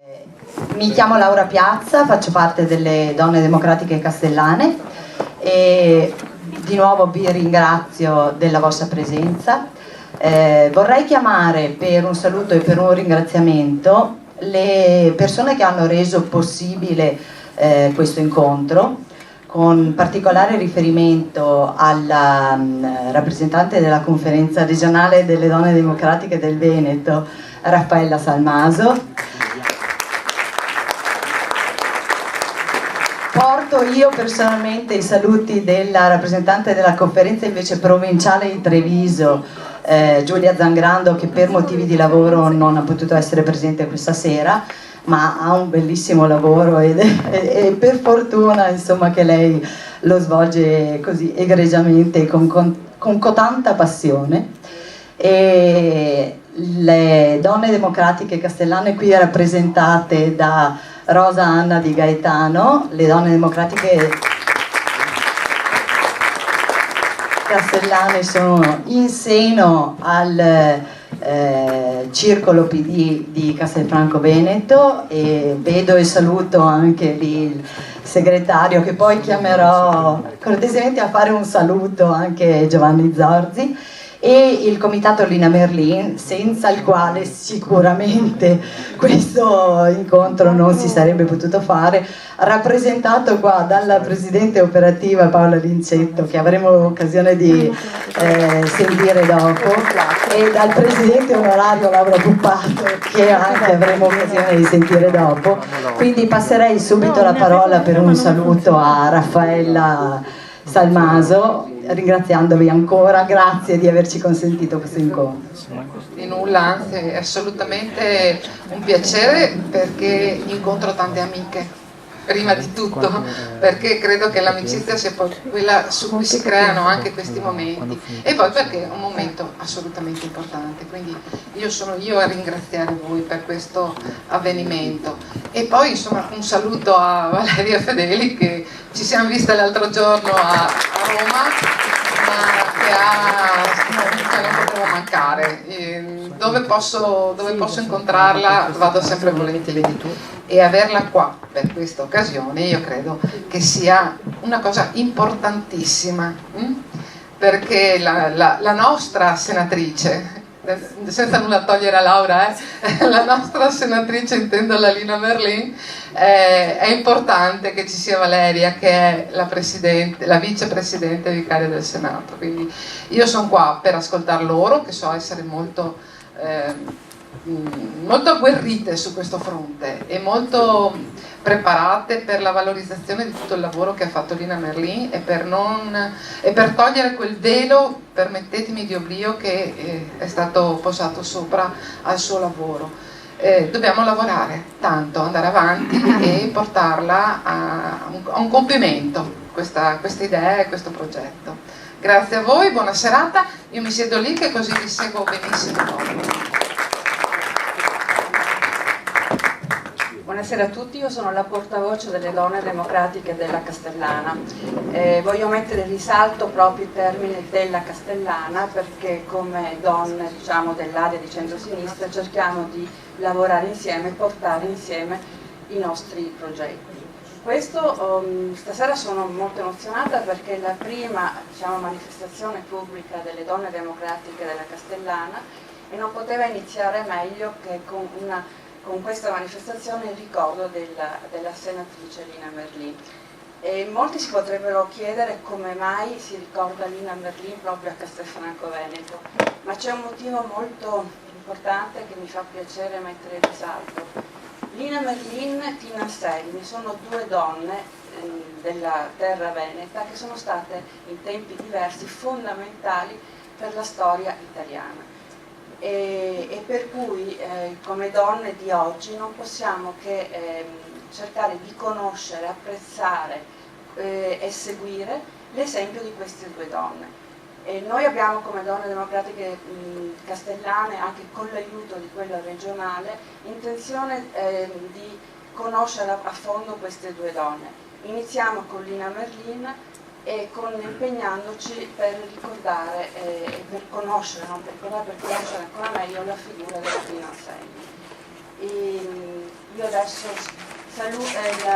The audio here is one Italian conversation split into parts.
Mi chiamo Laura Piazza, faccio parte delle Donne Democratiche Castellane e di nuovo vi ringrazio della vostra presenza. Vorrei chiamare per un saluto e per un ringraziamento le persone che hanno reso possibile questo incontro, con particolare riferimento alla rappresentante della Conferenza regionale delle Donne Democratiche del Veneto, Raffaella Salmaso. Porto io personalmente i saluti della rappresentante della Conferenza invece provinciale di Treviso, Giulia Zangrando, che per motivi di lavoro non ha potuto essere presente questa sera, ma ha un bellissimo lavoro e per fortuna insomma che lei lo svolge così egregiamente con tanta passione. E le Donne Democratiche Castellane qui rappresentate da Rosa Anna Di Gaetano, le Donne Democratiche Castellane sono in seno al Circolo PD di Castelfranco Veneto, e vedo e saluto anche lì il segretario, che poi chiamerò cortesemente a fare un saluto, anche Giovanni Zorzi, e il comitato Lina Merlin, senza il quale sicuramente questo incontro non si sarebbe potuto fare, rappresentato qua dalla presidente operativa Paola Lincetto, che avremo occasione di sentire dopo, e dal presidente onorario Laura Puppato, che anche avremo occasione di sentire dopo. Quindi passerei subito la parola per un saluto a Raffaella Salmaso, ringraziandovi ancora, grazie di averci consentito questo incontro. Di nulla, anzi è assolutamente un piacere, perché incontro tante amiche, prima di tutto, perché credo che l'amicizia sia poi quella su cui si creano anche questi momenti, e poi perché è un momento assolutamente importante, quindi io sono io a ringraziare voi per questo avvenimento. E poi insomma un saluto a Valeria Fedeli, che ci siamo viste l'altro giorno a Roma, ma che non potevo mancare. Dove posso incontrarla vado sempre volentieri, e averla qua per questa occasione io credo che sia una cosa importantissima, perché la nostra senatrice, senza nulla togliere a Laura, la nostra senatrice, intendo la Lina Merlin, è importante che ci sia Valeria, che è la vicepresidente vicaria del Senato. Quindi io sono qua per ascoltare loro, che so essere molto agguerrite su questo fronte e molto preparate per la valorizzazione di tutto il lavoro che ha fatto Lina Merlin, e per togliere quel velo, permettetemi, di oblio che è stato posato sopra al suo lavoro. Dobbiamo lavorare tanto, andare avanti e portarla a un compimento, questa idea e questo progetto. Grazie a voi, buona serata, io mi siedo lì che così vi seguo benissimo dopo. Buonasera a tutti, io sono la portavoce delle Donne Democratiche della Castellana. Voglio mettere in risalto proprio il termine della Castellana, perché come donne, diciamo, dell'area di centro-sinistra cerchiamo di lavorare insieme e portare insieme i nostri progetti. Stasera sono molto emozionata, perché è la prima, diciamo, manifestazione pubblica delle Donne Democratiche della Castellana, e non poteva iniziare meglio che con questa manifestazione in ricordo della senatrice Lina Merlin. E molti si potrebbero chiedere come mai si ricorda Lina Merlin proprio a Castelfranco Veneto, ma c'è un motivo molto importante che mi fa piacere mettere in risalto. Lina Merlin e Tina Anselmi sono due donne della terra veneta che sono state in tempi diversi fondamentali per la storia italiana. E per cui come donne di oggi non possiamo che cercare di conoscere, apprezzare e seguire l'esempio di queste due donne. E noi abbiamo, come Donne Democratiche Castellane, anche con l'aiuto di quella regionale, intenzione di conoscere a fondo queste due donne. Iniziamo con Lina Merlin e impegnandoci per ricordare e per conoscere, non per ricordare, per conoscere ancora meglio la figura della Tina Anselmi. Io adesso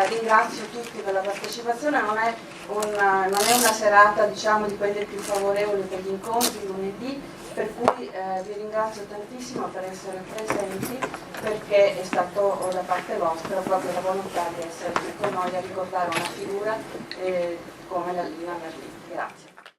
ringrazio tutti per la partecipazione, non è una serata, diciamo, di quelle più favorevoli per gli incontri lunedì, per cui vi ringrazio tantissimo per essere presenti, perché è stato da parte vostra proprio la volontà di essere qui con noi a ricordare una figura come la Lina Merlin. Grazie.